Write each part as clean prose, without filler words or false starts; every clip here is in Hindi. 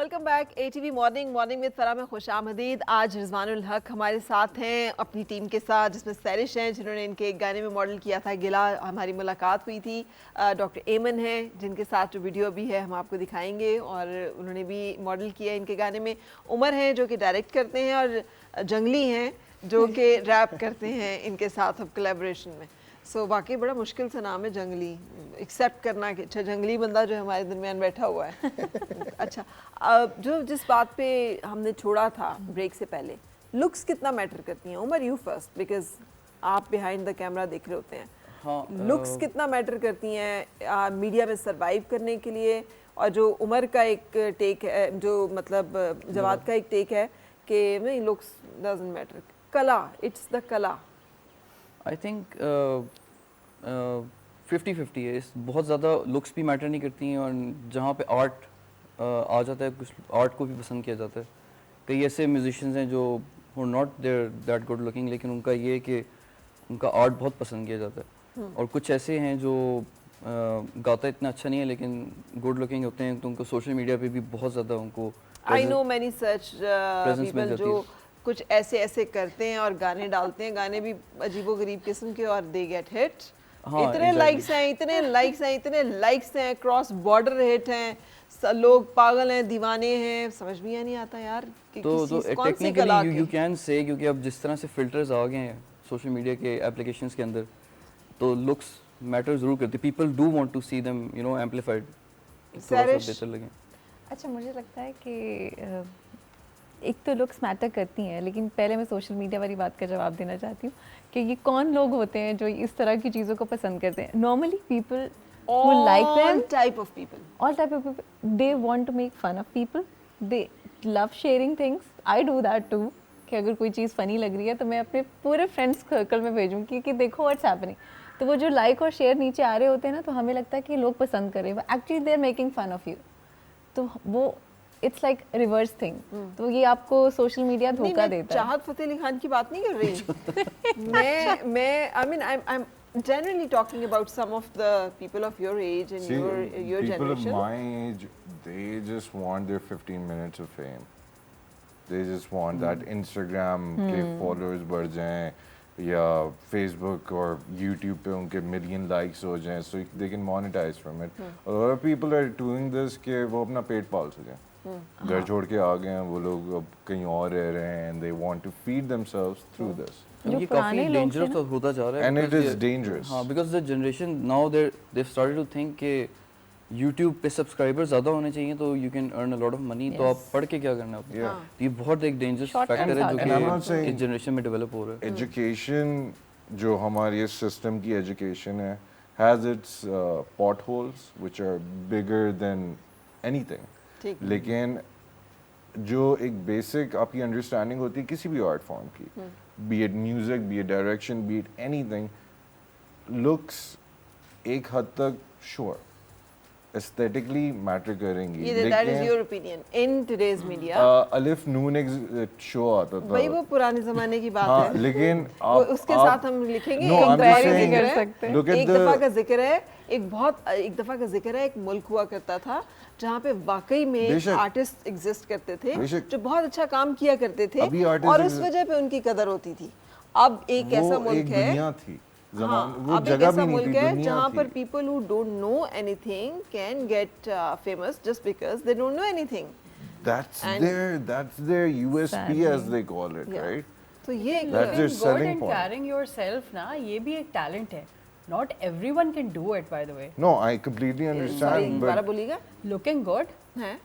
Welcome back ATV morning with Farah में खुशामदीद। आज रिजवानुल हक हमारे साथ हैं अपनी टीम के साथ, जिसमें सैरिश हैं जिन्होंने इनके एक गाने में मॉडल किया था गिला। हमारी मुलाकात हुई थी। डॉक्टर एमन हैं जिनके साथ जो वीडियो भी है हम आपको दिखाएंगे, और उन्होंने भी मॉडल किया इनके गाने में। उमर हैं जो कि डायरेक्ट करते हैं, और जंगली हैं जो कि रैप करते हैं इनके साथ अब कोलैबोरेशन में। सो वाकई बड़ा मुश्किल सा नाम है जंगली, एक्सेप्ट करना कि अच्छा जंगली बंदा जो हमारे दरमियान बैठा हुआ है। अच्छा, जो जिस बात पे हमने छोड़ा था ब्रेक से पहले, लुक्स कितना मैटर करती हैं? उमर, यू फर्स्ट, बिकॉज आप बिहाइंड द कैमरा देख रहे होते हैं। हाँ, लुक्स कितना मैटर करती हैं मीडिया में सरवाइव करने के लिए? और जो उमर का एक टेक है, जो मतलब जवाद का एक टेक है कि नहीं, लुक्स डजंट मैटर, कला, इट्स द कला। आई थिंक 50-50 है। बहुत ज़्यादा लुक्स भी मैटर नहीं करती हैं, और जहाँ पे आर्ट आ जाता है, कुछ आर्ट को भी पसंद किया जाता है। कई ऐसे म्यूजिशियंस हैं जो not there that good looking, लेकिन उनका ये है कि उनका आर्ट बहुत पसंद किया जाता है। और कुछ ऐसे हैं जो गाता इतना अच्छा नहीं है लेकिन गुड लुकिंग होते हैं, तो उनको सोशल मीडिया पे भी बहुत ज़्यादा उनको I know many such people जो कुछ ऐसे करते हैं और गाने डालते हैं, गाने भी अजीबोगरीब किस्म के, और दे गेट हिट। इतने लाइक्स हैं, इतने लाइक्स हैं, क्रॉस बॉर्डर हिट हैं, लोग पागल हैं, दीवाने हैं, समझ में नहीं आता यार कि तो टेक्निकली यू कैन से, क्योंकि अब जिस तरह से फिल्टर्स आ गए हैं सोशल मीडिया के एप्लीकेशंस के अंदर, तो लुक्स मैटर जरूर करती। People do want to see them amplified, थोड़ा सा बेहतर लगे। अच्छा, मुझे लगता है कि एक तो लुक्स मैटर करती हैं, लेकिन पहले मैं सोशल मीडिया वाली बात का जवाब देना चाहती हूँ कि ये कौन लोग होते हैं जो इस तरह की चीज़ों को पसंद करते हैं। Normally people who like them, all type of people, they want to make fun of people, they love sharing things. I do that too, कि अगर कोई चीज़ फ़नी लग रही है तो मैं अपने पूरे फ्रेंड्स सर्कल में भेजूँगी कि देखो व्हाट्स हैपनिंग। तो वो जो लाइक और शेयर नीचे आ रहे होते हैं ना, तो हमें लगता है कि लोग पसंद कर रहे हैं, actually they are making fun of you. तो वो इट्स लाइक रिवर्स थिंग। तो ये आपको सोशल मीडिया धोखा देता है। चाहत फतेह अली खान की बात नहीं कर रही मैं I mean I am generally talking about some of the people of your age and your people generation. People of my age, they just want their 15 minutes of fame. They just want that Instagram के followers बढ़ जाएं, या Facebook और YouTube पे उनके million likes हो जाएं, so they can monetize from it. A lot of people are doing this कि वो अपना पेट पाल सकें। घर छोड़ के आ गए हैं वो लोग, अब कहीं और रह रहे हैं, and they want to feed themselves through this. ये काफी डेंजरस तो होता जा रहा है, and it is dangerous. हाँ, because the generation now they've started to think कि YouTube पे सब्सक्राइबर ज़्यादा होने चाहिए तो you can earn a lot of money. तो आप पढ़ के क्या करना है? तो ये बहुत एक डेंजरस फैक्टर है जो कि इस जनरेशन में डेवलप हो रहा है। एजुकेशन जो हमारी सिस्टम की एजुकेशन है has its potholes which are bigger than anything. लेकिन जो एक बेसिक आपकी अंडरस्टैंडिंग होती है किसी भी आर्ट फॉर्म की, be it music, be it direction, be it anything, looks एक हद तक sure aesthetically matter करेंगी। That is your opinion in today's media. अलिफ नून एक शो आता था, भाई वो पुराने जमाने की बात है, लेकिन उसके साथ हम लिखेंगे एक दफा का जिक्र है, एक दफा का जिक्र है, एक मुल्क हुआ करता था जहाँ पे वाकई में आर्टिस्ट एग्जिस्ट करते थे जो बहुत अच्छा काम किया करते थे, और उस वजह पे उनकी कदर होती थी। अब एक ऐसा मुल्क है, अब एक ऐसा मुल्क है जहाँ पर people who don't know anything can get famous just because they don't know anything. That's their USP as they call it, right? तो ये that's their selling point. Carrying yourself ना, ये भी एक talent है. Not everyone can do it, by the way. No, I completely understand. दोबारा बोलिएगा? Looking good,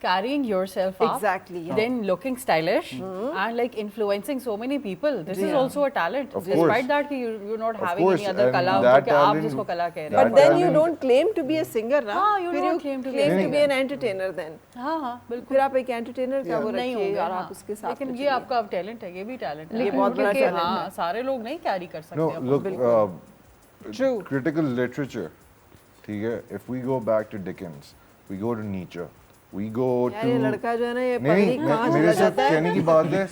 carrying yourself up, exactly, then looking stylish, and like influencing so many people. This is also a talent. Despite that, you're not having any other kala, क्योंकि आप जिसको कला कह रहे हैं. But then you don't claim to be a singer, ना? हाँ, you don't claim to be an entertainer then. हाँ हाँ बिल्कुल. फिर आप एक entertainer का वो रखिए और आप उसके साथ. लेकिन ये आपका अब talent है, ये भी talent है. ये बहुत बड़ा talent है. हाँ, सारे लोग नहीं carry कर सकते. No, look. Critical literature, ठीक है? If we go back to Dickens, we go to Nietzsche, We go यार to ये लड़का जो है ना ये पता नहीं नहीं कहाँ मेरे चला से जाता है। कहने की बात है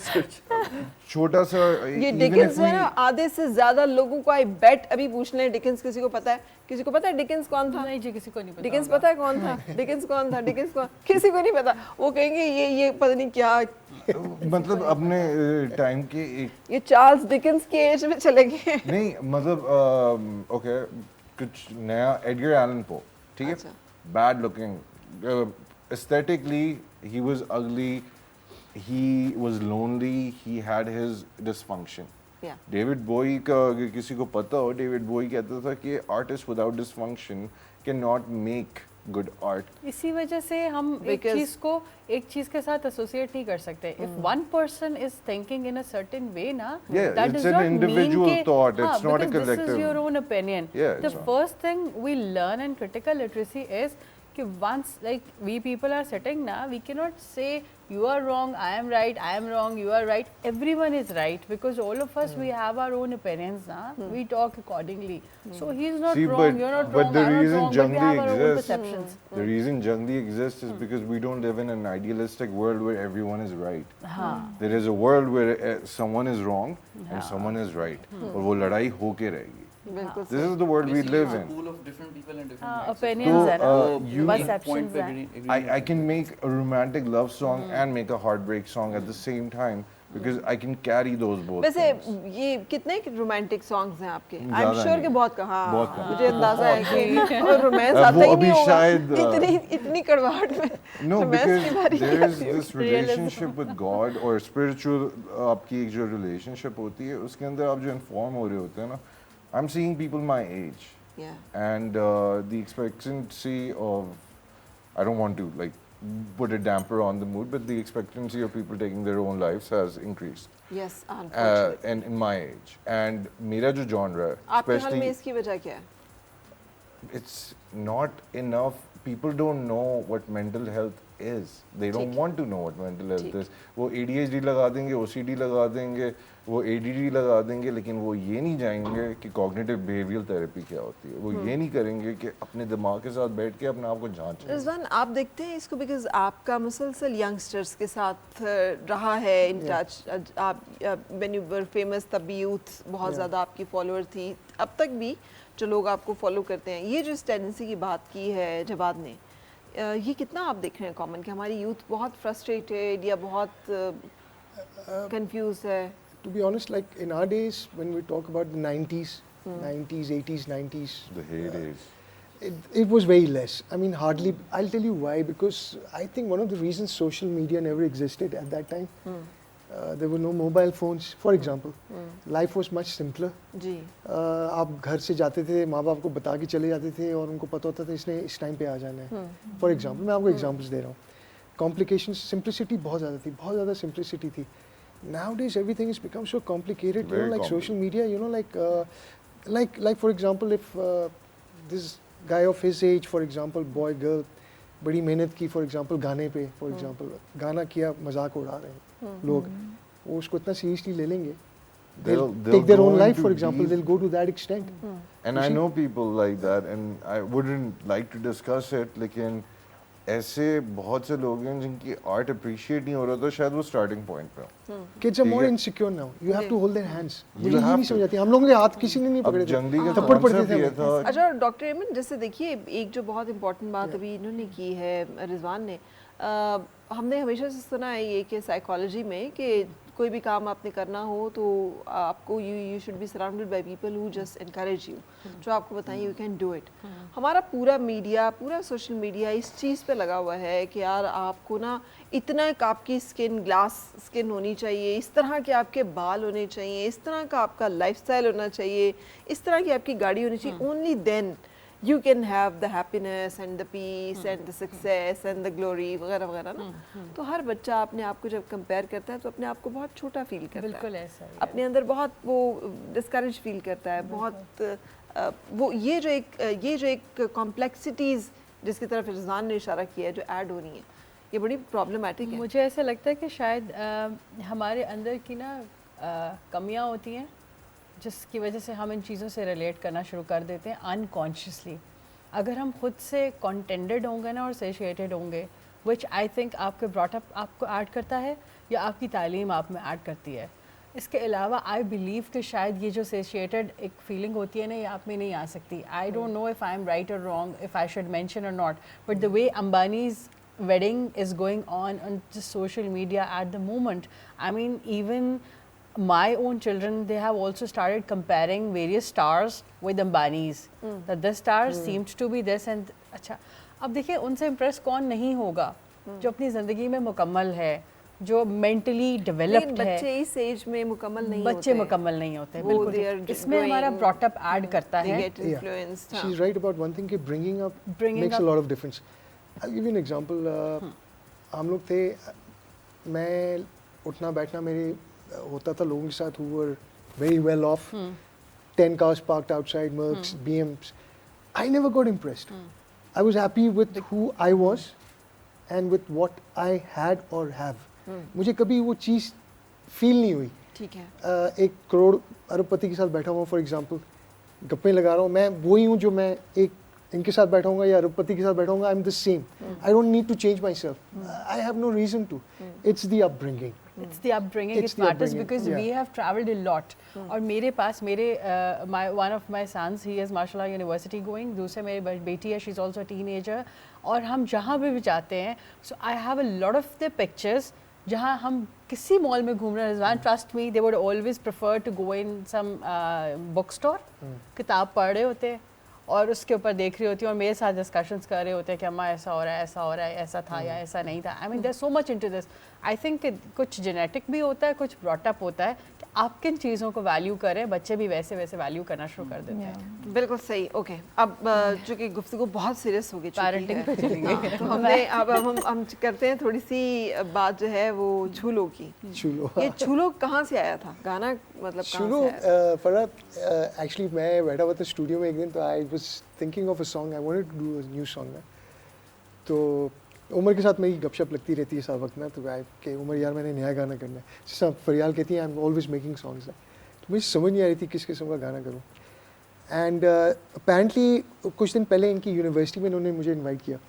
छोटा सा ये even डिकेंस if जो है ना we- आधे से ज्यादा लोगों को आई बेट अभी पूछ लें डिकेंस किसी को पता है? किसी को पता है डिकेंस कौन था? नहीं जी, किसी को नहीं पता डिकेंस होगा। पता है कौन था? डिकेंस कौन था? डिकेंस कौन? किसी को नहीं पता। वो कहेंगे ये पता नहीं क्या, मतलब अपने टाइम के एक ये चार्ल्स डिकेंस के एज में चले गए। नहीं मतलब ओके कुछ नया एडगर एलन पो ठीक है अच्छा। Bad looking aesthetically he was ugly he was lonely he had his dysfunction Yeah. David बोई का अगर किसी को पता हो डेविड बोई कहता था कि artist without dysfunction can not make good art इसी वजह से हम एक चीज के साथ एसोसिएट नहीं कर सकते. If one person is thinking in a certain way ना, Yeah, that it's does an not individual mean thought, it's not a because this is collective. your own opinion. Yeah, The it's not. first thing we learn in critical literacy is कि once like we people are sitting now, we cannot say you are wrong, I am right, I am wrong, you are right. Everyone is right because all of us we have our own opinions now. We talk accordingly. So he's not See, wrong, you're not but wrong, the I'm not reason wrong, but we have our own Jungli perceptions. exists, the reason Jungli exists is because we don't live in an idealistic world where everyone is right. There is a world where someone is wrong and someone is right. और वो लड़ाई होके रहेगी. बिल्कुल This is the world we live in. pool of different people and different mindsets. Opinions है ना, you- perceptions हैं. I can make a romantic love song and make a heartbreak song at the same time because I can carry those both. वैसे things. ये कितने रोमांटिक सॉन्ग्स हैं आपके? आई एम ज़्यादा श्योर नहीं। कि बहुत कहा बहुत कम। मुझे अंदाजा है कि रोमांस वो आता ही अभी नहीं होगा शायद, इतनी कड़वाहट में No, romance because की बारी there is आती होगी। this relationship with God or spiritual आपकी एक जो relationship होती है उसके अंदर आप जो inform हो रहे होते हैं ना, I'm seeing people my age Yeah. and the expectancy of I don't want to like put a damper on the mood, but the expectancy of people taking their own lives has increased. Yes, unfortunately. And in my age and मेरा जो genre है, आपके हाल में especially इसकी वजह क्या है? it's not enough. People don't know what mental health is. They don't ठीक। want to know what mental health ठीक। is. वो ADHD लगा देंगे, OCD लगा देंगे, वो ADD लगा देंगे, लेकिन वो ये नहीं जाएंगे कि cognitive behavioral therapy क्या होती है. वो ये नहीं करेंगे कि अपने दिमाग के साथ बैठ के अपने आप को जांचें. रिजवान, आप देखते हैं इसको बिकॉज आपका मुसलसल यंगस्टर्स के साथ रहा है इन टच. आप व्हेन यू वर फेमस तब भी यूथ बहुत ज़्यादा आपकी फॉलोअर थी, अब तक भी जो लोग आपको फॉलो करते हैं. ये जो इस टेंडेंसी की बात की है जवाद ने, ये कितना आप देख रहे हैं कॉमन कि हमारी यूथ बहुत फ्रस्ट्रेटेड या बहुत कंफ्यूज है? To be honest, like in our days, when we talk about the 90s, 80s, 90s, The heydays. it was very less. I mean, hardly. I'll tell you why. Because I think one of the reasons social media never existed at that time. There were no mobile phones, for example. Life was much simpler. जी. आप घर से जाते थे, माँ बाप को बता के चले जाते थे और उनको पता होता था इसने इस टाइम पे आ जाना है. फॉर एग्जाम्पल, मैं आपको एग्जाम्पल्स दे रहा हूँ. कॉम्प्लिकेशंस, सिंप्लिसिटी बहुत ज़्यादा थी, बहुत ज़्यादा सिंप्लिसिटी थी. Nowadays everything has become so complicated. Very you know, like complicated. social media. You know, like for example, if this guy of his age, for example, boy, girl, बड़ी मेहनत की, for example, गाने पे, for example, गाना किया, मजाक उड़ा रहे हैं लोग, वो उसको इतना seriously ले लेंगे. They'll take their go own life, into for example. deep- They'll go to that extent. And I know people like that, and I wouldn't like to discuss it. लेकिन ऐसे बहुत से लोग हैं जिनकी आर्ट अप्रिशिएट नहीं हो रहा, तो शायद वो स्टार्टिंग पॉइंट पे हो. Kids are more ठीक है. insecure now. You have to hold their hands. You मुझे ये have नहीं to. समझ आती. हम लोगों के हाथ किसी ने नहीं अब पकड़े थे. जंगली का थप्पड़ पड़ते कॉन्सेप्ट थे ये हमें. था. अच्छा, डॉक्टर एमन, जैसे देखिए एक जो बहुत इम्पोर्टेंट बात अभी इन्होंने की है रिजवान ने, हमने हमेशा से सुना है ये कि साइकोलॉजी में कि कोई भी काम आपने करना हो तो आपको you should be surrounded by people who just encourage you, जो आपको बताएं यू कैन डू इट. हमारा पूरा मीडिया, पूरा सोशल मीडिया इस चीज़ पे लगा हुआ है कि यार आपको ना इतना एक आपकी स्किन ग्लास स्किन होनी चाहिए, इस तरह के आपके बाल होने चाहिए, इस तरह का आपका लाइफस्टाइल होना चाहिए, इस तरह की आपकी गाड़ी होनी चाहिए. Only then you can have the happiness and the peace and the success and the glory वगैरह वगैरह ना. तो हर बच्चा अपने आप को जब कंपेयर करता है तो अपने आप को बहुत छोटा फील करता बिल्कुल है, ऐसा ही है. अपने अंदर बहुत वो डिस्करेज फील करता है, बहुत वो ये जो एक कॉम्प्लेक्सिटीज़ जिसकी तरफ रिजवान ने इशारा किया है जो ऐड हो रही है, ये बड़ी प्रॉब्लमेटिक है. मुझे ऐसा लगता है कि शायद हमारे अंदर की ना कमियां होती हैं जिसकी वजह से हम इन चीज़ों से रिलेट करना शुरू कर देते हैं अनकॉन्शियसली. अगर हम खुद से कंटेंटेड होंगे ना और सेटिस्फाइड होंगे which I think आपके brought up आपको ऐड करता है या आपकी तालीम आप में ऐड करती है. इसके अलावा आई बिलीव कि शायद ये जो सेशिएटेड एक फीलिंग होती है ना, ये आप में नहीं आ सकती. I don't know if I am right और wrong, if I should mention और not, but the way Ambanis wedding is going on just social media at the moment. I mean, even my own children, they have also started comparing various stars with Ambani's. That this star seemed to be this and अच्छा. अब देखिए उनसे impress कौन नहीं होगा जो अपनी ज़िंदगी में मुकम्मल है, जो mentally developed है. बच्चे इस एज में मुकम्मल नहीं बच्चे मुकम्मल नहीं होते. बिल्कुल. इसमें हमारा brought up ऐड करता है. She's right about one thing कि bringing up makes a lot of difference. I'll give you an example. हम लोग थे, मैं उठना बैठना मेरे होता था लोगों के साथ who were very well off. 10 cars parked outside, Mercs, BMs. I never got impressed. I was happy with who I was and with what I had or have. मुझे कभी वो चीज़ फील नहीं हुई. ठीक है. 1 करोड़ अरबपति के साथ बैठा हुआ फॉर एग्जांपल, गप्पे लगा रहा हूँ, मैं वही हूँ जो मैं एक इनके साथ बैठा हूँ या अरबपति के साथ बैठा हूँ. I am the same. I don't need to change myself. I have no reason to. It's the upbringing. It's the upbringing. It matters because we have traveled a lot. और मेरे पास one of my sons, he is माशाल्लाह university going. दूसरे मेरी बेटी है, she's also a teenager. और हम जहाँ भी जाते हैं, so I have a lot of the pictures. जहाँ हम किसी मॉल में घूम रहे हैं, Rizwan, trust me, they would always prefer to go in some bookstore. किताब पढ़ रहे होते हैं और उसके ऊपर देख रही होती हूँ और मेरे साथ डिस्कशंस कर रहे होते हैं कि अम्मा ऐसा हो रहा है, ऐसा हो रहा है, ऐसा था या ऐसा नहीं था. I mean there so much into this. I think कुछ जेनेटिक भी होता है, कुछ ब्रॉट अप होता है कि आप किन चीज़ों को वैल्यू करें, बच्चे भी वैसे वैसे वैल्यू करना शुरू कर देते हैं. बिल्कुल सही. ओके, अब चूँकि गुफ्तगू बहुत सीरियस हो गई, पेरेंटिंग पे चलेंगे. तो हमने अब हम करते हैं थोड़ी सी बात जो है वो झूलो की. झूलो, ये झूलो कहाँ से आया था? गाना मतलब झूलो फरहाद एक्चुअली मैं बैठा हुआ था स्टूडियो में एक दिन, तो I was thinking of a song. I wanted to do a new song. तो उमर के साथ मेरी गपशप लगती रहती है सब वक्त ना, तो आई के उमर यार मैंने नया गाना करना है. सब फरियाल कहती है I am always making songs. तो मुझे समझ नहीं आ रही थी किस किस्म का गाना करूँ. एंड अपेरेंटली कुछ दिन पहले इनकी यूनिवर्सिटी में इन्होंने मुझे इन्वाइट किया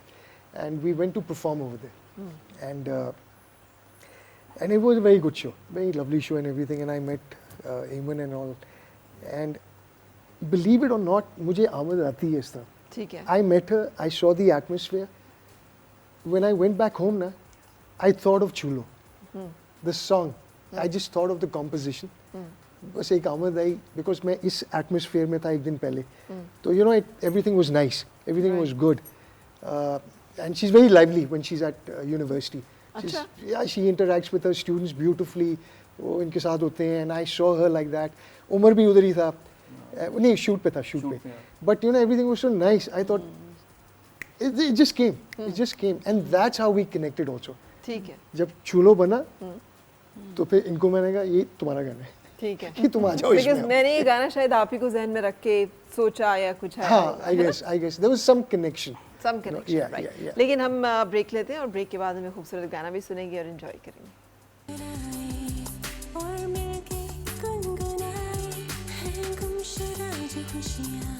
and we went to perform over there. And it was a very good show, very lovely show and everything. And I met Aman and all. And believe it और नॉट, मुझे आमद आती है इस तरह. ठीक है. I met her, I saw the atmosphere. When I went back home, na, I thought of Chulo, the song. I just thought of the composition. बस एक आमद आई because मैं इस atmosphere में था एक दिन पहले. तो you know everything was nice, everything was good. And she's very lively when she's at university. Yeah, she interacts with her students beautifully. वो इनके साथ होते हैं and I saw her like that. Umar भी उधर ही था. नहीं शूट पे था, शूट पे. But you know everything was so nice. I thought it just came and that's how we connected also. ठीक है. जब चूलो बना तो फिर इनको मैंने कहा ये तुम्हारा गाना है. ठीक है. कि तुम आ जाओ इसमें. Because मैंने ये गाना शायद आप ही को जहन में रख के सोचा या कुछ है. हाँ, I guess there was some connection. Some connection, Yeah, right. yeah. लेकिन हम ब्रेक लेते हैं और ब्रेक के बाद हमें खूबसूरत गाना भी सुनेंगे और एंजॉय करेंगे. और मिलके गुनगुनाए हैं गुमशुदा जो खुशियाँ.